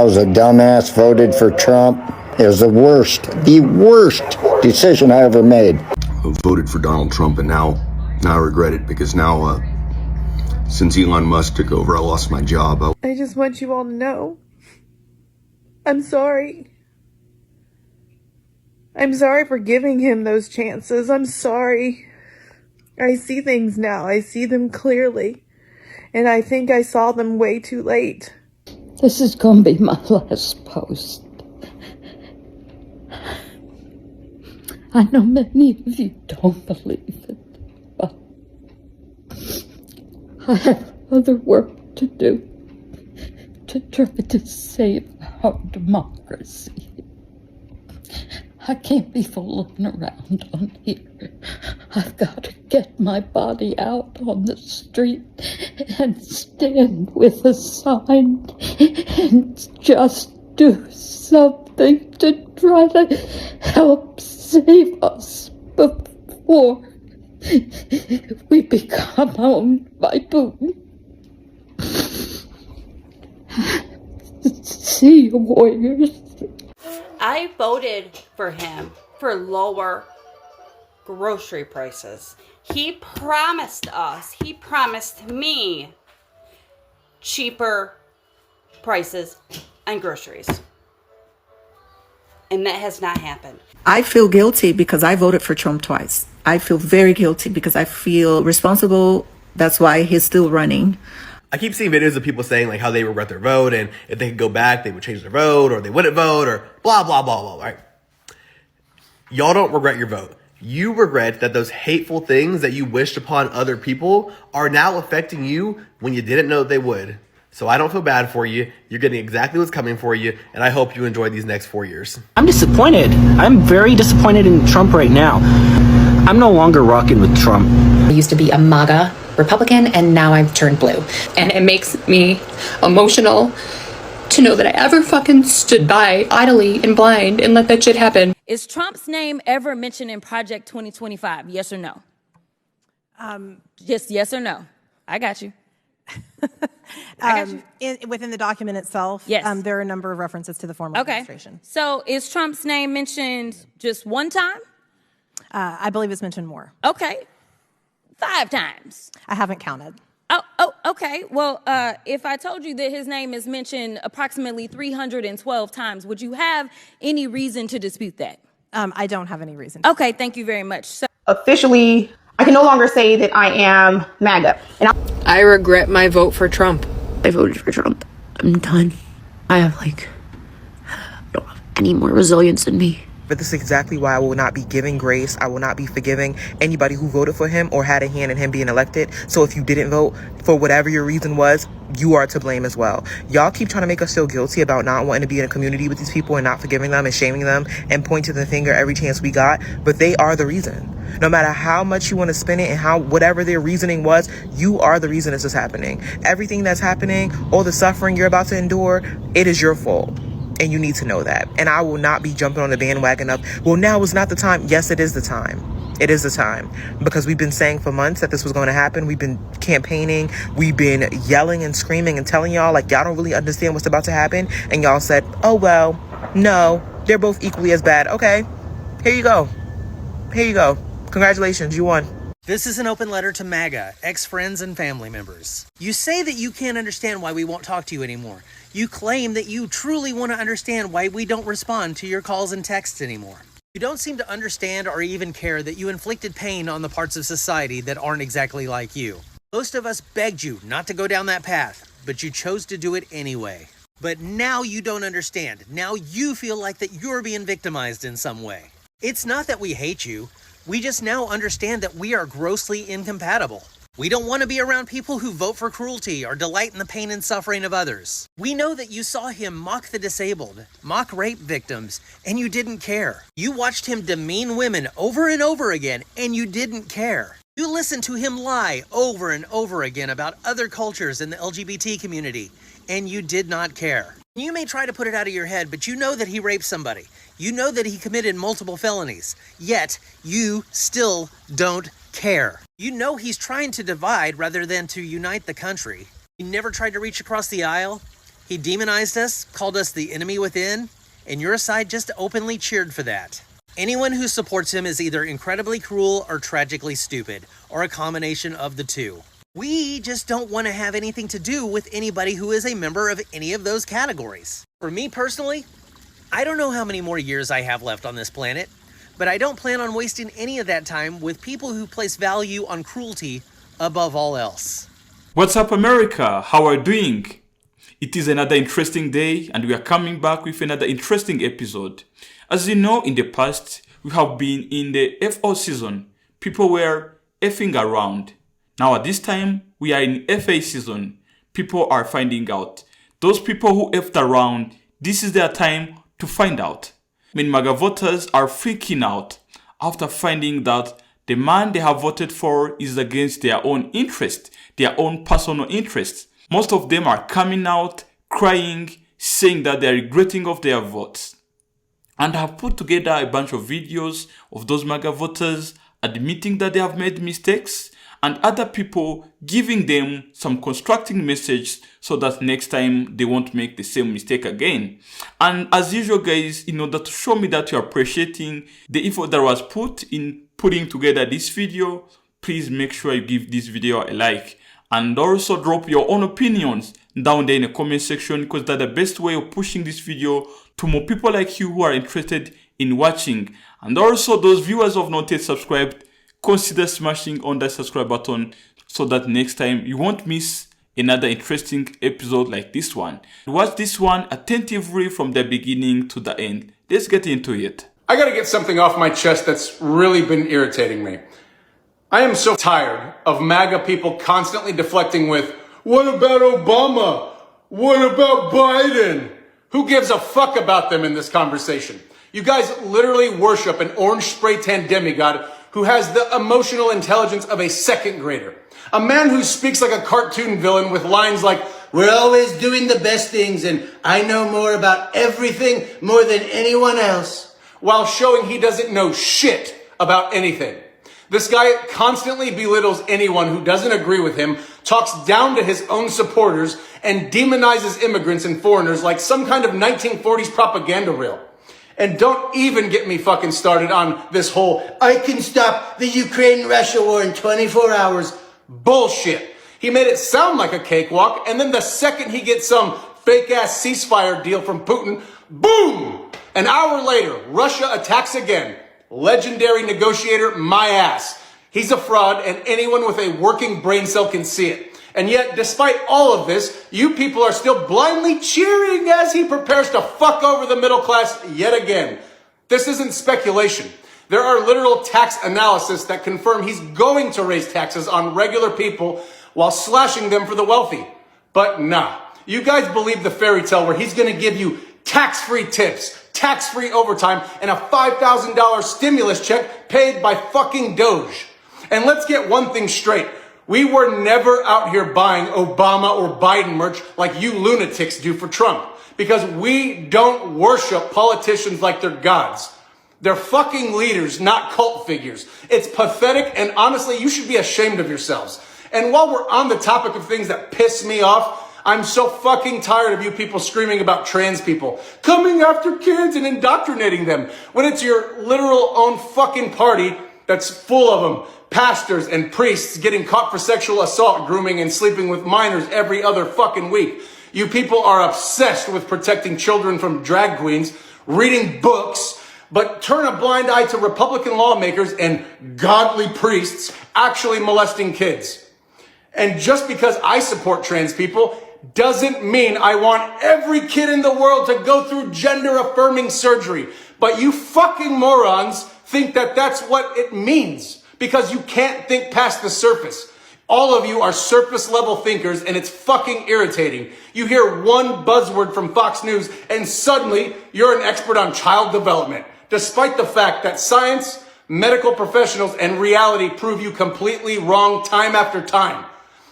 was a dumbass, voted for Trump. It was the worst decision I ever made. I voted for Donald Trump, and now I regret it, because now, since Elon Musk took over, I lost my job. I just want you all to know, I'm sorry. I'm sorry for giving him those chances. I'm sorry. I see things now. I see them clearly. And I think I saw them way too late. This is gonna be my last post. I know many of you don't believe it, but I have other work to do to try to save our democracy. I can't be fooling around on here. I've got to get my body out on the street and stand with a sign and just do something to try to help save us before we become owned by Putin. See you, warriors. I voted for him for lower grocery prices. He promised me cheaper prices on groceries. And that has not happened. I feel guilty because I voted for Trump twice. I feel very guilty because I feel responsible. That's why he's still running. I keep seeing videos of people saying like how they regret their vote, and if they could go back, they would change their vote, or they wouldn't vote, or blah, blah, blah, blah, right? Y'all don't regret your vote. You regret that those hateful things that you wished upon other people are now affecting you when you didn't know they would. So I don't feel bad for you. You're getting exactly what's coming for you, and I hope you enjoy these next 4 years. I'm disappointed. I'm very disappointed in Trump right now. I'm no longer rocking with Trump. I used to be a MAGA Republican, and now I've turned blue. And it makes me emotional to know that I ever fucking stood by idly and blind and let that shit happen. Is Trump's name ever mentioned in Project 2025? Yes or no? Just yes or no. I got you. Within the document itself, yes. There are a number of references to the former administration. So is Trump's name mentioned just one time? I believe it's mentioned more. Okay. 5 times. I haven't counted. Oh, okay. Well, if I told you that his name is mentioned approximately 312 times, would you have any reason to dispute that? I don't have any reason. Okay, thank you very much. So officially, I can no longer say that I am MAGA. And I regret my vote for Trump. I voted for Trump. I'm done. I don't have any more resilience in me. But this is exactly why I will not be giving grace. I will not be forgiving anybody who voted for him or had a hand in him being elected. So if you didn't vote for whatever your reason was, you are to blame as well. Y'all keep trying to make us feel guilty about not wanting to be in a community with these people and not forgiving them and shaming them and pointing the finger every chance we got. But they are the reason. No matter how much you want to spin it and how whatever their reasoning was, you are the reason this is happening. Everything that's happening, all the suffering you're about to endure, it is your fault. And you need to know that. And I will not be jumping on the bandwagon of, well, now is not the time. Yes, it is the time. It is the time. Because we've been saying for months that this was going to happen. We've been campaigning. We've been yelling and screaming and telling y'all like y'all don't really understand what's about to happen. And y'all said, oh, well, no, they're both equally as bad. Okay, here you go. Here you go. Congratulations, you won. This is an open letter to MAGA, ex-friends and family members. You say that you can't understand why we won't talk to you anymore. You claim that you truly want to understand why we don't respond to your calls and texts anymore. You don't seem to understand or even care that you inflicted pain on the parts of society that aren't exactly like you. Most of us begged you not to go down that path, but you chose to do it anyway. But now you don't understand. Now you feel like that you're being victimized in some way. It's not that we hate you. We just now understand that we are grossly incompatible. We don't want to be around people who vote for cruelty or delight in the pain and suffering of others. We know that you saw him mock the disabled, mock rape victims, and you didn't care. You watched him demean women over and over again, and you didn't care. You listened to him lie over and over again about other cultures in the LGBT community, and you did not care. You may try to put it out of your head, but you know that he raped somebody. You know that he committed multiple felonies, yet you still don't care. You know he's trying to divide rather than to unite the country. You never tried to reach across the aisle. He demonized us, called us the enemy within, and your side just openly cheered for that. Anyone who supports him is either incredibly cruel or tragically stupid, or a combination of the two. We just don't want to have anything to do with anybody who is a member of any of those categories. For me personally, I don't know how many more years I have left on this planet, but I don't plan on wasting any of that time with people who place value on cruelty above all else. What's up, America? How are you doing? It is another interesting day, and we are coming back with another interesting episode. As you know, in the past, we have been in the FO season. People were effing around. Now at this time, we are in FA season. People are finding out. Those people who effed around, this is their time to find out. MAGA voters are freaking out after finding that the man they have voted for is against their own interest, their own personal interests. Most of them are coming out, crying, saying that they are regretting of their votes. And I have put together a bunch of videos of those MAGA voters admitting that they have made mistakes, and other people giving them some constructing message so that next time they won't make the same mistake again. And as usual, guys, in order to show me that you're appreciating the effort that was put in putting together this video, please make sure you give this video a like. And also drop your own opinions down there in the comment section, because that's the best way of pushing this video to more people like you who are interested in watching. And also those viewers who have not yet subscribed, consider smashing on that subscribe button so that next time you won't miss another interesting episode like this one. Watch this one attentively from the beginning to the end. Let's get into it. I gotta get something off my chest that's really been irritating me. I am so tired of MAGA people constantly deflecting with, what about Obama? What about Biden? Who gives a fuck about them in this conversation? You guys literally worship an orange spray tan demigod who has the emotional intelligence of a second grader. A man who speaks like a cartoon villain with lines like, we're always doing the best things and I know more about everything more than anyone else, while showing he doesn't know shit about anything. This guy constantly belittles anyone who doesn't agree with him, talks down to his own supporters, and demonizes immigrants and foreigners like some kind of 1940s propaganda reel. And don't even get me fucking started on this whole, I can stop the Ukraine-Russia war in 24 hours bullshit. He made it sound like a cakewalk, and then the second he gets some fake-ass ceasefire deal from Putin, boom! An hour later, Russia attacks again. Legendary negotiator, my ass. He's a fraud, and anyone with a working brain cell can see it. And yet, despite all of this, you people are still blindly cheering as he prepares to fuck over the middle class yet again. This isn't speculation. There are literal tax analysis that confirm he's going to raise taxes on regular people while slashing them for the wealthy. But nah, you guys believe the fairy tale where he's going to give you tax-free tips, tax-free overtime, and a $5,000 stimulus check paid by fucking Doge. And let's get one thing straight. We were never out here buying Obama or Biden merch like you lunatics do for Trump, because we don't worship politicians like they're gods. They're fucking leaders, not cult figures. It's pathetic, and honestly, you should be ashamed of yourselves. And while we're on the topic of things that piss me off, I'm so fucking tired of you people screaming about trans people, coming after kids and indoctrinating them, when it's your literal own fucking party that's full of them. Pastors and priests getting caught for sexual assault, grooming, and sleeping with minors every other fucking week. You people are obsessed with protecting children from drag queens, reading books, but turn a blind eye to Republican lawmakers and godly priests actually molesting kids. And just because I support trans people doesn't mean I want every kid in the world to go through gender-affirming surgery. But you fucking morons think that that's what it means, because you can't think past the surface. All of you are surface level thinkers, and it's fucking irritating. You hear one buzzword from Fox News and suddenly you're an expert on child development, despite the fact that science, medical professionals, and reality prove you completely wrong time after time.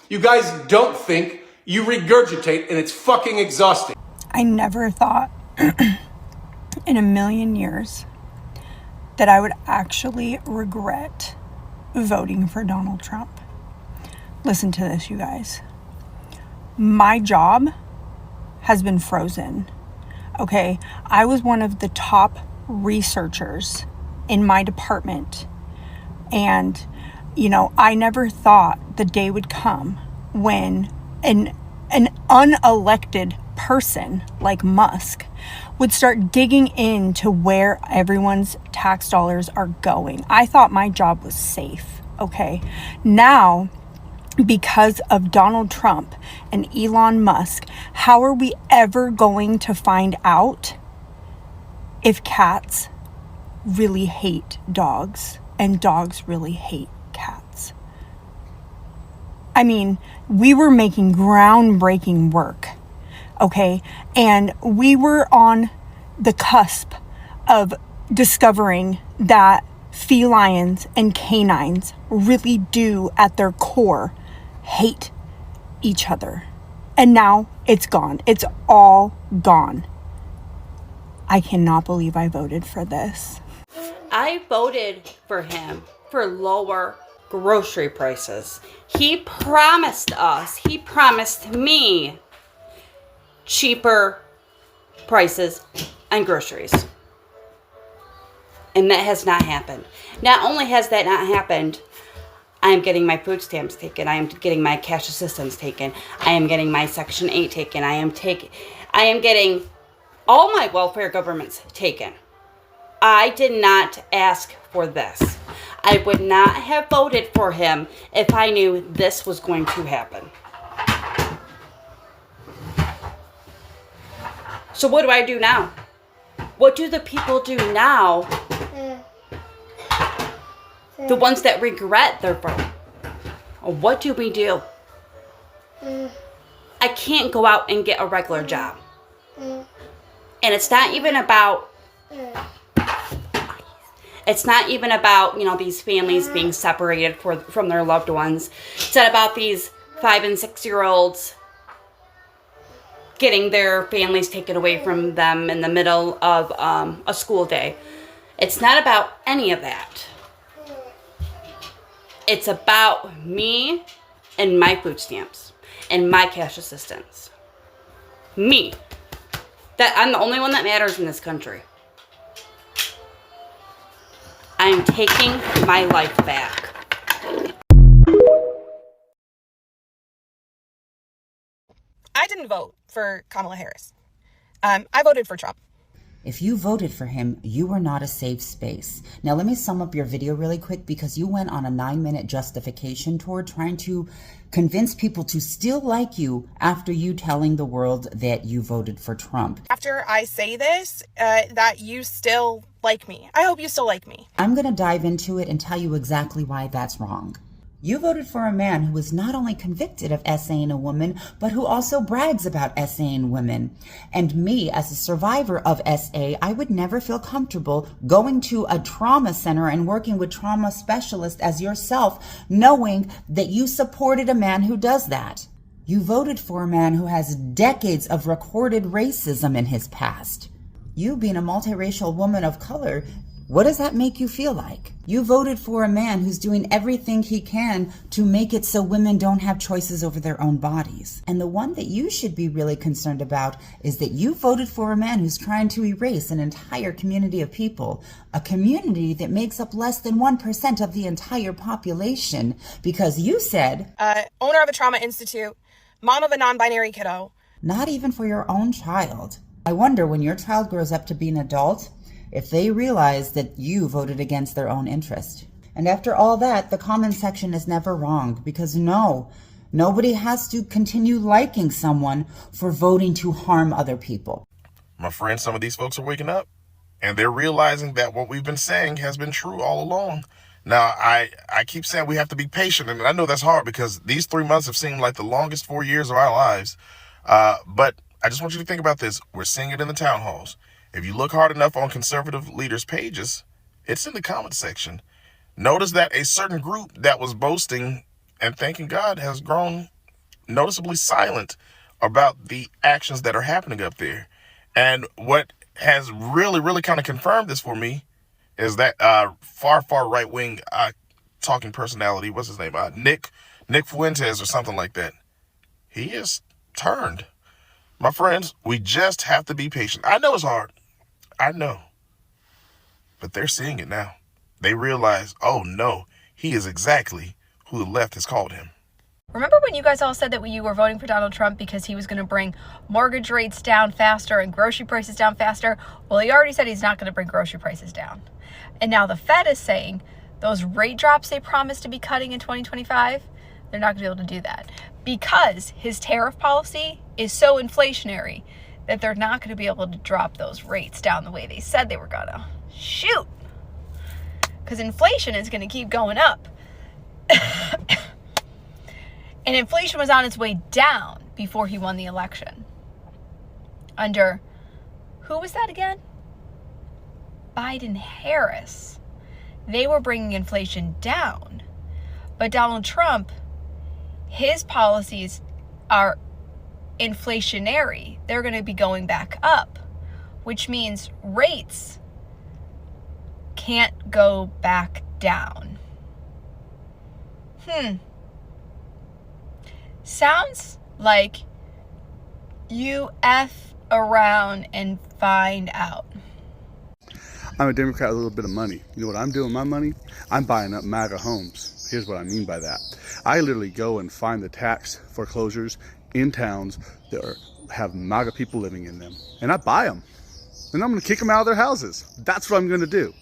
You guys don't think, you regurgitate, and it's fucking exhausting. I never thought in a million years that I would actually regret voting for Donald Trump. Listen to this, you guys. My job has been frozen. Okay, I was one of the top researchers in my department. And, you know, I never thought the day would come when an unelected person like Musk would start digging into where everyone's tax dollars are going. I thought my job was safe. Okay, now, because of Donald Trump and Elon Musk, how are we ever going to find out if cats really hate dogs and dogs really hate cats? I mean, we were making groundbreaking work, okay? And we were on the cusp of discovering that felines and canines really do, at their core, hate each other. And now it's gone. It's all gone. I cannot believe I voted for this. I voted for him for lower grocery prices. He promised me cheaper prices on groceries. And that has not happened. Not only has that not happened, I am getting my food stamps taken. I am getting my cash assistance taken. I am getting my Section 8 taken. I am getting all my welfare governments taken. I did not ask for this. I would not have voted for him if I knew this was going to happen. So what do I do now? What do the people do now? The ones that regret their vote. What do we do? I can't go out and get a regular job. And it's not even about, you know, these families being separated from their loved ones. It's not about these 5 and 6 year olds getting their families taken away from them in the middle of a school day. It's not about any of that. It's about me and my food stamps and my cash assistance. Me. That I'm the only one that matters in this country. I am taking my life back. I didn't vote for Kamala Harris. I voted for Trump. If you voted for him, you were not a safe space. Now, let me sum up your video really quick, because you went on a 9-minute justification tour trying to convince people to still like you after you telling the world that you voted for Trump. After I say this, that you still like me. I hope you still like me. I'm going to dive into it and tell you exactly why that's wrong. You voted for a man who was not only convicted of essaying a woman, but who also brags about essaying women. And me, as a survivor of SA, I would never feel comfortable going to a trauma center and working with trauma specialists as yourself, knowing that you supported a man who does that. You voted for a man who has decades of recorded racism in his past. You being a multiracial woman of color, what does that make you feel like? You voted for a man who's doing everything he can to make it so women don't have choices over their own bodies. And the one that you should be really concerned about is that you voted for a man who's trying to erase an entire community of people, a community that makes up less than 1% of the entire population, because you said, owner of a trauma institute, mom of a non-binary kiddo. Not even for your own child. I wonder when your child grows up to be an adult, if they realize that you voted against their own interest. And after all that, the comment section is never wrong, because nobody has to continue liking someone for voting to harm other people. My friend, some of these folks are waking up, and they're realizing that what we've been saying has been true all along. Now, I keep saying we have to be patient, and I know that's hard because these 3 months have seemed like the longest 4 years of our lives. But I just want you to think about this. We're seeing it in the town halls. If you look hard enough on conservative leaders' pages, it's in the comment section. Notice that a certain group that was boasting and thanking God has grown noticeably silent about the actions that are happening up there. And what has really, really kind of confirmed this for me is that far right-wing talking personality, what's his name? Nick Fuentes or something like that. He is turned. My friends, we just have to be patient. I know it's hard. I know. But they're seeing it now. They realize, oh no, he is exactly who the left has called him. Remember when you guys all said that you were voting for Donald Trump because he was going to bring mortgage rates down faster and grocery prices down faster? Well, he already said he's not going to bring grocery prices down. And now the Fed is saying those rate drops they promised to be cutting in 2025, they're not going to be able to do that because his tariff policy is so inflationary that they're not going to be able to drop those rates down the way they said they were going to. Shoot! Because inflation is going to keep going up. And inflation was on its way down before he won the election. Under, who was that again? Biden-Harris. They were bringing inflation down. But Donald Trump, his policies are inflationary. They're going to be going back up, which means rates can't go back down. Sounds like you F around and find out. I'm a Democrat with a little bit of money. You know what I'm doing with my money? I'm buying up MAGA homes. Here's what I mean by that. I literally go and find the tax foreclosures in towns that have MAGA people living in them. And I buy them. And I'm going to kick them out of their houses. That's what I'm going to do.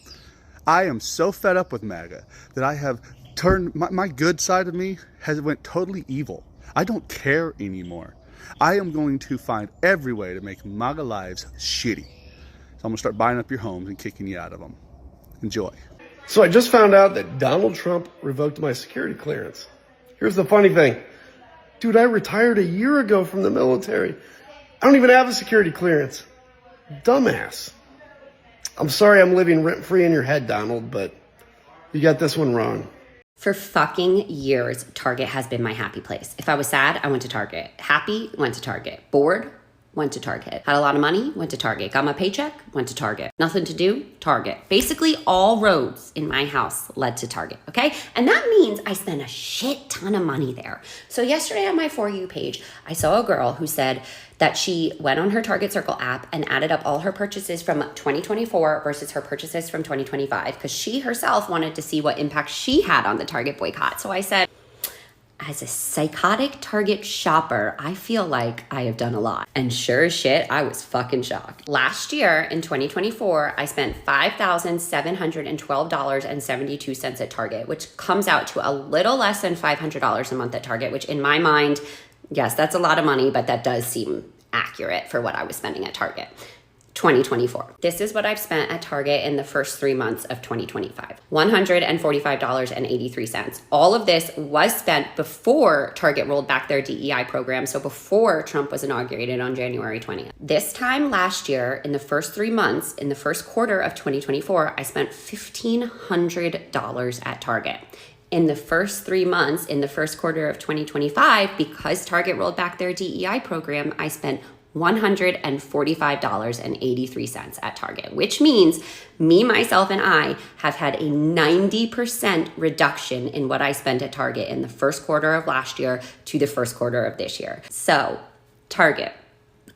I am so fed up with MAGA that I have turned, my good side of me has went totally evil. I don't care anymore. I am going to find every way to make MAGA lives shitty. So I'm going to start buying up your homes and kicking you out of them. Enjoy. So I just found out that Donald Trump revoked my security clearance. Here's the funny thing. Dude, I retired a year ago from the military. I don't even have a security clearance. Dumbass. I'm sorry I'm living rent-free in your head, Donald, but you got this one wrong. For fucking years, Target has been my happy place. If I was sad, I went to Target. Happy, went to Target. Bored, went to Target. Had a lot of money, went to Target. Got my paycheck, went to Target. Nothing to do, Target. Basically, all roads in my house led to Target, okay? And that means I spend a shit ton of money there. So yesterday on my For You page, I saw a girl who said that she went on her Target Circle app and added up all her purchases from 2024 versus her purchases from 2025 because she herself wanted to see what impact she had on the Target boycott. So I said, as a psychotic Target shopper, I feel like I have done a lot. And sure as shit, I was fucking shocked. Last year in 2024, I spent $5,712.72 at Target, which comes out to a little less than $500 a month at Target, which in my mind, yes, that's a lot of money, but that does seem accurate for what I was spending at Target. 2024. This is what I've spent at Target in the first 3 months of 2025. $145.83. All of this was spent before Target rolled back their DEI program, so before Trump was inaugurated on January 20th. This time last year, in the first 3 months, in the first quarter of 2024, I spent $1,500 at Target. In the first 3 months, in the first quarter of 2025, because Target rolled back their DEI program, I spent $145.83 at Target, which means me, myself, and I have had a 90% reduction in what I spent at Target in the first quarter of last year to the first quarter of this year. So, Target,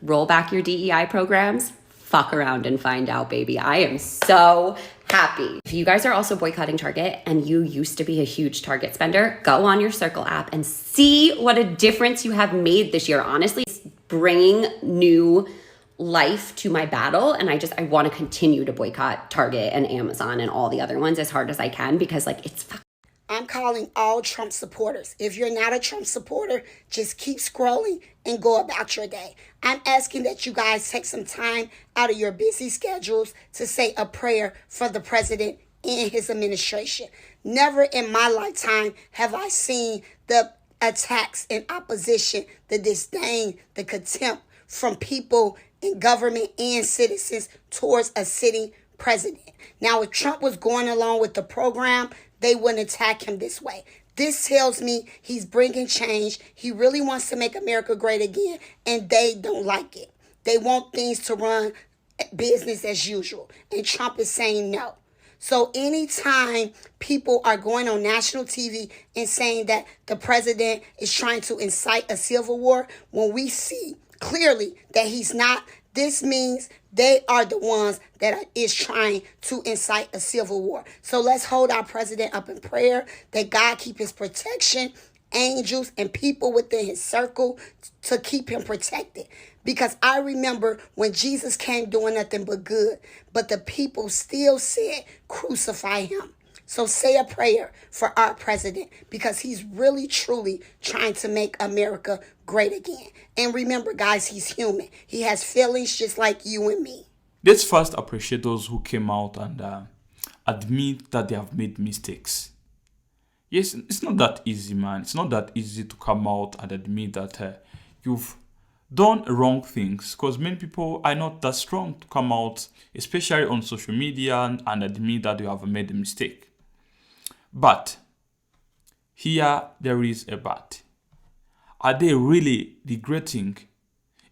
roll back your DEI programs, fuck around and find out, baby. I am so happy. If you guys are also boycotting Target and you used to be a huge Target spender, go on your Circle app and see what a difference you have made this year. Honestly, it's bringing new life to my battle, and I want to continue to boycott Target and Amazon and all the other ones as hard as I can because it's I'm calling all Trump supporters. If you're not a Trump supporter, just keep scrolling and go about your day. I'm asking that you guys take some time out of your busy schedules to say a prayer for the president and his administration. Never in my lifetime have I seen the attacks and opposition, the disdain, the contempt from people in government and citizens towards a sitting president. Now, if Trump was going along with the program, they wouldn't attack him this way. This tells me he's bringing change. He really wants to make America great again, and they don't like it. They want things to run business as usual, and Trump is saying no. So anytime people are going on national TV and saying that the president is trying to incite a civil war, when we see clearly that he's not. This means they are the ones that is trying to incite a civil war. So let's hold our president up in prayer that God keep his protection, angels, and people within his circle to keep him protected. Because I remember when Jesus came doing nothing but good, but the people still said, crucify him. So say a prayer for our president because he's really, truly trying to make America great again. And remember, guys, he's human. He has feelings just like you and me. Let's first appreciate those who came out and admit that they have made mistakes. Yes, it's not that easy, man. It's not that easy to come out and admit that you've done wrong things, because many people are not that strong to come out, especially on social media, and admit that you have made a mistake. But here there is a but. Are they really regretting?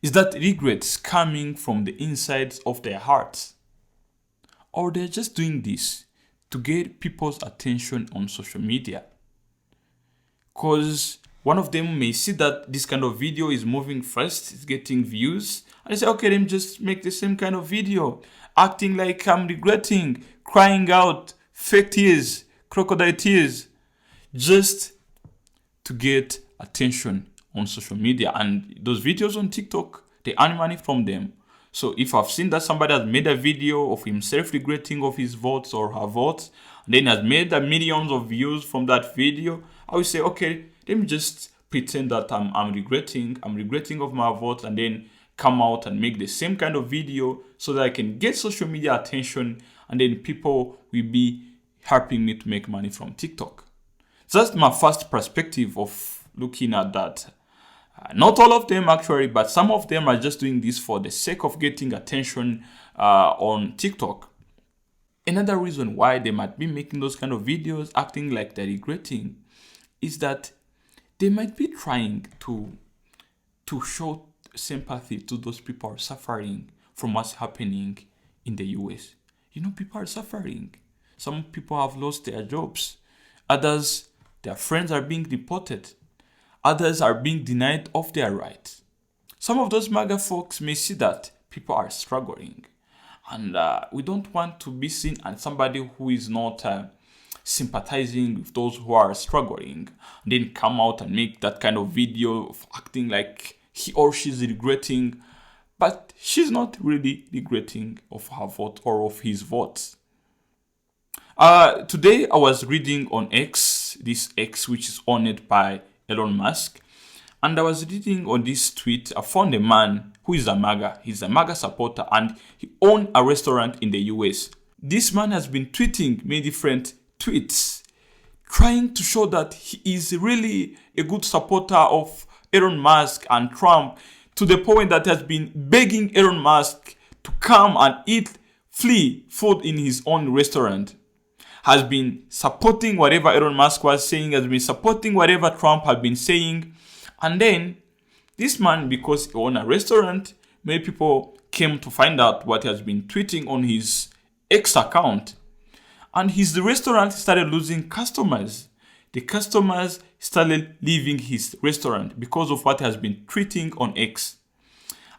Is that regret coming from the insides of their hearts? Or they're just doing this to get people's attention on social media? Because one of them may see that this kind of video is moving fast, it's getting views, and they say, okay, let me just make the same kind of video, acting like I'm regretting, crying out, fake tears, crocodile tears, just to get attention on social media. And those videos on TikTok, they earn money from them. So if I've seen that somebody has made a video of himself regretting of his votes or her votes, and then has made millions of views from that video, I will say, okay, let me just pretend that I'm regretting of my votes, and then come out and make the same kind of video so that I can get social media attention, and then people will be helping me to make money from TikTok. So that's my first perspective of looking at that. Not all of them actually, but some of them are just doing this for the sake of getting attention on TikTok. Another reason why they might be making those kind of videos, acting like they're regretting, is that they might be trying to show sympathy to those people who are suffering from what's happening in the US. You know, people are suffering. Some people have lost their jobs. Others, their friends are being deported. Others are being denied of their rights. Some of those MAGA folks may see that people are struggling. And we don't want to be seen as somebody who is not sympathizing with those who are struggling, and then come out and make that kind of video of acting like he or she's regretting. But she's not really regretting of her vote or of his votes. Today I was reading on X, this X which is owned by Elon Musk, and I was reading on this tweet. I found a man who is a MAGA. He's a MAGA supporter, and he owns a restaurant in the US. This man has been tweeting many different tweets, trying to show that he is really a good supporter of Elon Musk and Trump, to the point that he has been begging Elon Musk to come and eat free food in his own restaurant. Has been supporting whatever Elon Musk was saying, has been supporting whatever Trump had been saying. And then this man, because he owns a restaurant, many people came to find out what he has been tweeting on his X account. And his restaurant started losing customers. The customers started leaving his restaurant because of what he has been tweeting on X.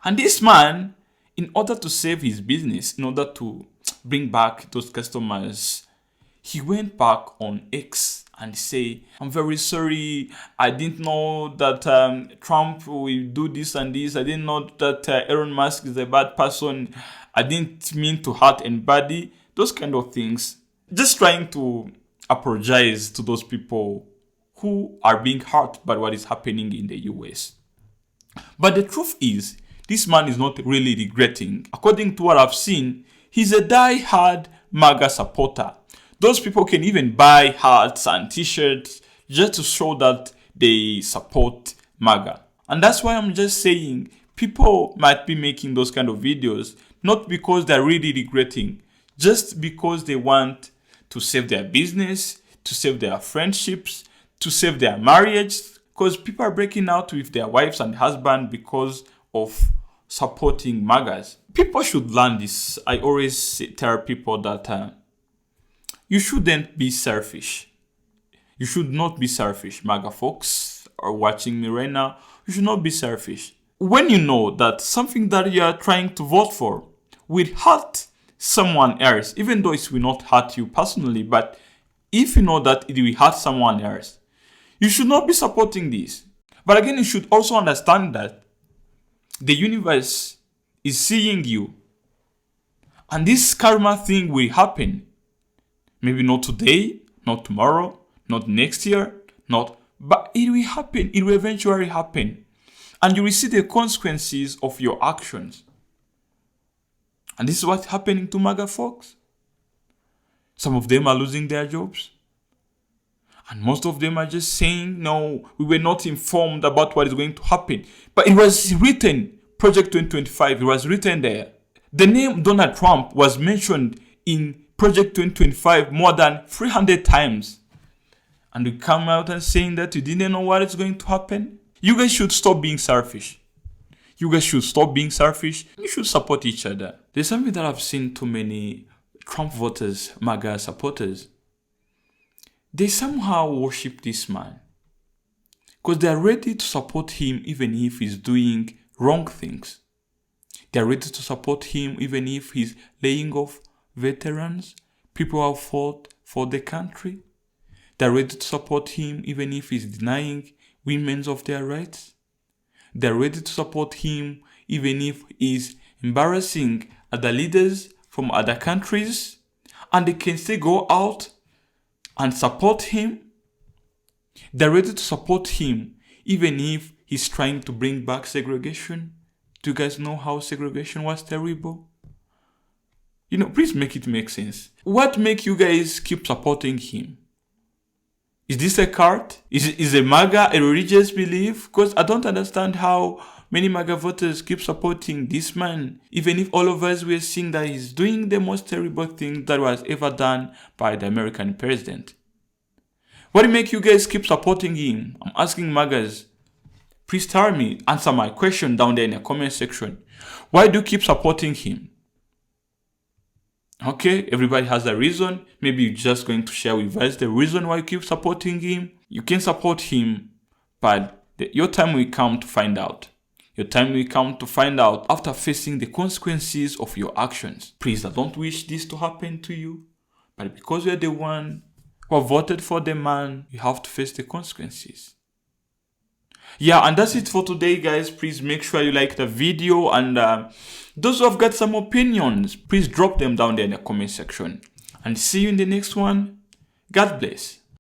And this man, in order to save his business, in order to bring back those customers, he went back on X and say, I'm very sorry, I didn't know that Trump will do this and this. I didn't know that Elon Musk is a bad person. I didn't mean to hurt anybody. Those kind of things. Just trying to apologize to those people who are being hurt by what is happening in the US. But the truth is, this man is not really regretting. According to what I've seen, he's a die-hard MAGA supporter. Those people can even buy hats and t-shirts just to show that they support MAGA. And that's why I'm just saying, people might be making those kind of videos not because they're really regretting, just because they want to save their business, to save their friendships, to save their marriage, because people are breaking out with their wives and husbands because of supporting MAGAs. People should learn this. I always tell people that you shouldn't be selfish. You should not be selfish. MAGA folks are watching me right now. You should not be selfish. when you know that something that you are trying to vote for will hurt someone else, even though it will not hurt you personally, but if you know that it will hurt someone else, you should not be supporting this. But again, you should also understand that the universe is seeing you. And this karma thing will happen. Maybe not today, not tomorrow, not next year, but it will happen. It will eventually happen. And you will see the consequences of your actions. And this is what's happening to MAGA folks. Some of them are losing their jobs. And most of them are just saying, no, we were not informed about what is going to happen. But it was written, Project 2025, it was written there. The name Donald Trump was mentioned in Project 2025 more than 300 times. And you come out and saying that you didn't know what is going to happen? You guys should stop being selfish. You guys should stop being selfish. You should support each other. There's something that I've seen too many Trump voters, MAGA supporters. They somehow worship this man. Because they're ready to support him even if he's doing wrong things. They're ready to support him even if he's laying off veterans, people who have fought for the country. They're ready to support him even if he's denying women of their rights. They're ready to support him even if he's embarrassing other leaders from other countries. And they can still go out and support him. They're ready to support him even if he's trying to bring back segregation. Do you guys know how segregation was terrible? Please make it make sense. What makes you guys keep supporting him? Is this a cult? Is a MAGA a religious belief? Because I don't understand how many MAGA voters keep supporting this man, even if all of us were seeing that he's doing the most terrible thing that was ever done by the American president. What makes you guys keep supporting him? I'm asking MAGAs. Please tell me, answer my question down there in the comment section. Why do you keep supporting him? Okay, everybody has a reason. Maybe you're just going to share with us the reason why you keep supporting him. You can support him, but your time will come to find out. Your time will come to find out after facing the consequences of your actions. Please, I don't wish this to happen to you, but because you're the one who voted for the man, you have to face the consequences. Yeah, and that's it for today, guys. Please make sure you like the video, and those who have got some opinions, please drop them down there in the comment section. And see you in the next one. God bless.